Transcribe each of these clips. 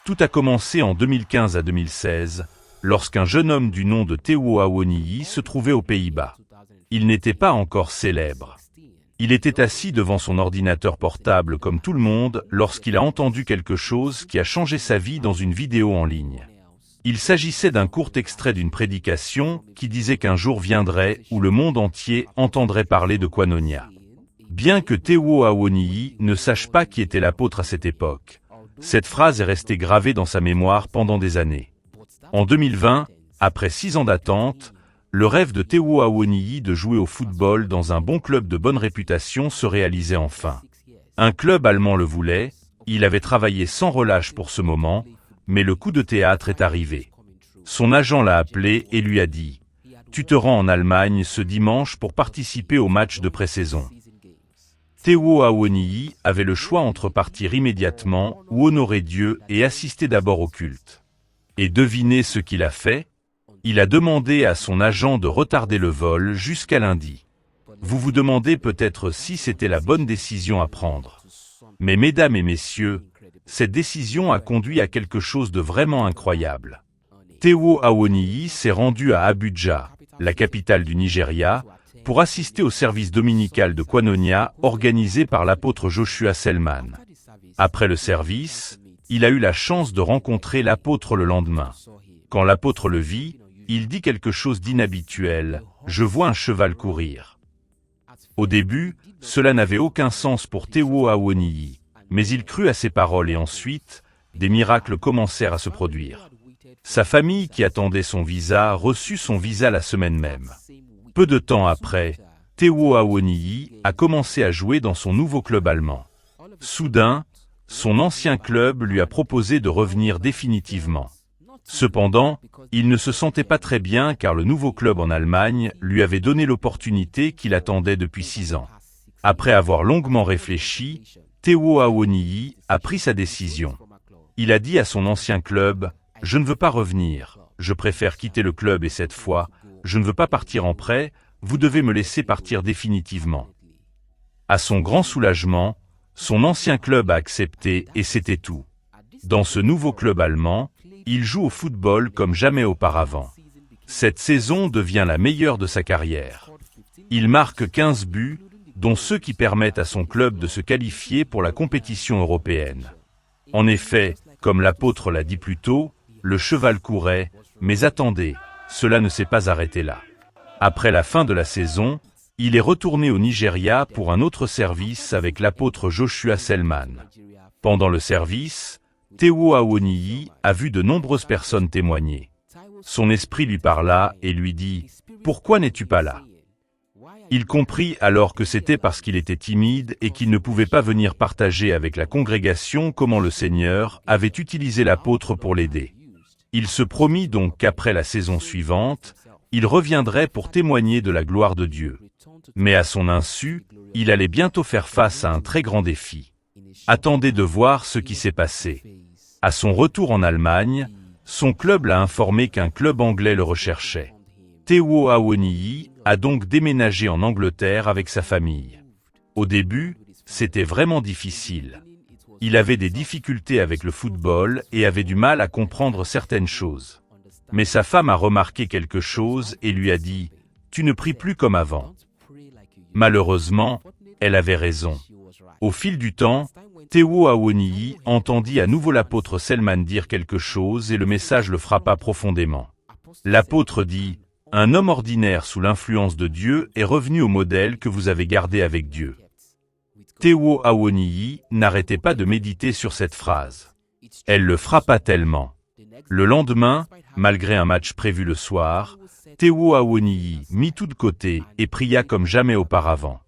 Tout a commencé en 2015 à 2016, lorsqu'un jeune homme du nom de Théo Awoniyi se trouvait aux Pays-Bas. Il n'était pas encore célèbre. Il était assis devant son ordinateur portable comme tout le monde lorsqu'il a entendu quelque chose qui a changé sa vie dans une vidéo en ligne. Il s'agissait d'un court extrait d'une prédication qui disait qu'un jour viendrait où le monde entier entendrait parler de Koinonia. Bien que Théo Awoniyi ne sache pas qui était l'apôtre à cette époque, cette phrase est restée gravée dans sa mémoire pendant des années. En 2020, après 6 ans d'attente, le rêve de Théo Awoniyi de jouer au football dans un bon club de bonne réputation se réalisait enfin. Un club allemand le voulait, il avait travaillé sans relâche pour ce moment, mais le coup de théâtre est arrivé. Son agent l'a appelé et lui a dit « Tu te rends en Allemagne ce dimanche pour participer au match de pré-saison ». Théo Awoniyi avait le choix entre partir immédiatement ou honorer Dieu et assister d'abord au culte. Et devinez ce qu'il a fait? Il a demandé à son agent de retarder le vol jusqu'à lundi. Vous vous demandez peut-être si c'était la bonne décision à prendre. Mais mesdames et messieurs, cette décision a conduit à quelque chose de vraiment incroyable. Théo Awoniyi s'est rendu à Abuja, la capitale du Nigeria, pour assister au service dominical de Koinonia organisé par l'apôtre Joshua Selman. Après le service, il a eu la chance de rencontrer l'apôtre le lendemain. Quand l'apôtre le vit, il dit quelque chose d'inhabituel, « Je vois un cheval courir ». Au début, cela n'avait aucun sens pour Théo Awoniyi, mais il crut à ses paroles et ensuite, des miracles commencèrent à se produire. Sa famille qui attendait son visa reçut son visa la semaine même. Peu de temps après, Théo Awoniyi a commencé à jouer dans son nouveau club allemand. Soudain, son ancien club lui a proposé de revenir définitivement. Cependant, il ne se sentait pas très bien car le nouveau club en Allemagne lui avait donné l'opportunité qu'il attendait depuis 6 ans. Après avoir longuement réfléchi, Théo Awoniyi a pris sa décision. Il a dit à son ancien club « Je ne veux pas revenir, je préfère quitter le club et cette fois, je ne veux pas partir en prêt, vous devez me laisser partir définitivement. » À son grand soulagement, son ancien club a accepté et c'était tout. Dans ce nouveau club allemand, il joue au football comme jamais auparavant. Cette saison devient la meilleure de sa carrière. Il marque 15 buts, dont ceux qui permettent à son club de se qualifier pour la compétition européenne. En effet, comme l'apôtre l'a dit plus tôt, le cheval courait, mais attendez, cela ne s'est pas arrêté là. Après la fin de la saison, il est retourné au Nigeria pour un autre service avec l'apôtre Joshua Selman. Pendant le service, Théo Awoniyi a vu de nombreuses personnes témoigner. Son esprit lui parla et lui dit « Pourquoi n'es-tu pas là ?» Il comprit alors que c'était parce qu'il était timide et qu'il ne pouvait pas venir partager avec la congrégation comment le Seigneur avait utilisé l'apôtre pour l'aider. Il se promit donc qu'après la saison suivante, il reviendrait pour témoigner de la gloire de Dieu. Mais à son insu, il allait bientôt faire face à un très grand défi. Attendez de voir ce qui s'est passé. À son retour en Allemagne, son club l'a informé qu'un club anglais le recherchait. Théo Awoniyi a donc déménagé en Angleterre avec sa famille. Au début, c'était vraiment difficile. Il avait des difficultés avec le football et avait du mal à comprendre certaines choses. Mais sa femme a remarqué quelque chose et lui a dit « Tu ne pries plus comme avant ». Malheureusement, elle avait raison. Au fil du temps, Théo Awoniyi entendit à nouveau l'apôtre Selman dire quelque chose et le message le frappa profondément. L'apôtre dit « Un homme ordinaire sous l'influence de Dieu est revenu au modèle que vous avez gardé avec Dieu ». Théo Awoniyi n'arrêtait pas de méditer sur cette phrase. Elle le frappa tellement. Le lendemain, malgré un match prévu le soir, Théo Awoniyi mit tout de côté et pria comme jamais auparavant.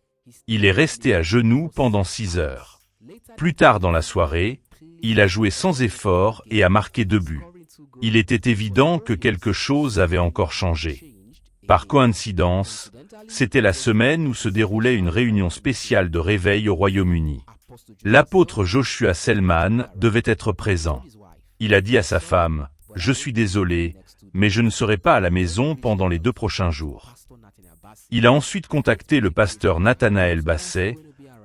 Il est resté à genoux pendant 6 heures. Plus tard dans la soirée, il a joué sans effort et a marqué 2 buts. Il était évident que quelque chose avait encore changé. Par coïncidence, c'était la semaine où se déroulait une réunion spéciale de réveil au Royaume-Uni. L'apôtre Joshua Selman devait être présent. Il a dit à sa femme, « Je suis désolé, mais je ne serai pas à la maison pendant les 2 prochains jours. » Il a ensuite contacté le pasteur Nathanaël Basset,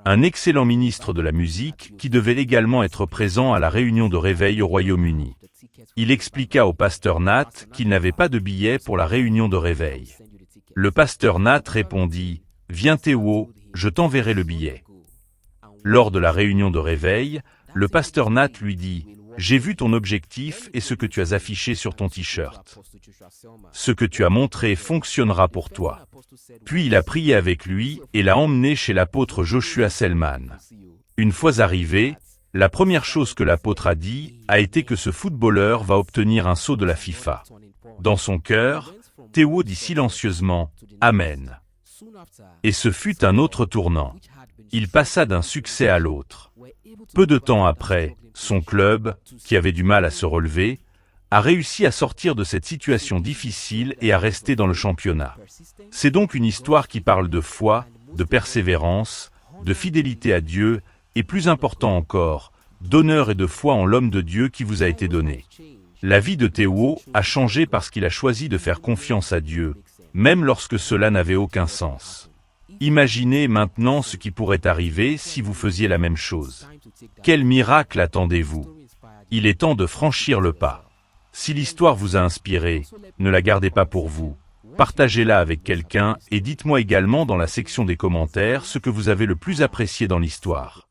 un excellent ministre de la musique qui devait également être présent à la réunion de réveil au Royaume-Uni. Il expliqua au pasteur Nat qu'il n'avait pas de billet pour la réunion de réveil. Le pasteur Nat répondit « Viens Théo, je t'enverrai le billet ». Lors de la réunion de réveil, le pasteur Nat lui dit « J'ai vu ton objectif et ce que tu as affiché sur ton t-shirt. Ce que tu as montré fonctionnera pour toi. » Puis il a prié avec lui et l'a emmené chez l'apôtre Joshua Selman. Une fois arrivé, la première chose que l'apôtre a dit a été que ce footballeur va obtenir un sceau de la FIFA. Dans son cœur, Théo dit silencieusement « Amen ». Et ce fut un autre tournant. Il passa d'un succès à l'autre. Peu de temps après, son club, qui avait du mal à se relever, a réussi à sortir de cette situation difficile et à rester dans le championnat. C'est donc une histoire qui parle de foi, de persévérance, de fidélité à Dieu et plus important encore, d'honneur et de foi en l'homme de Dieu qui vous a été donné. La vie de Théo a changé parce qu'il a choisi de faire confiance à Dieu, même lorsque cela n'avait aucun sens. Imaginez maintenant ce qui pourrait arriver si vous faisiez la même chose. Quel miracle attendez-vous? Il est temps de franchir le pas. Si l'histoire vous a inspiré, ne la gardez pas pour vous. Partagez-la avec quelqu'un et dites-moi également dans la section des commentaires ce que vous avez le plus apprécié dans l'histoire.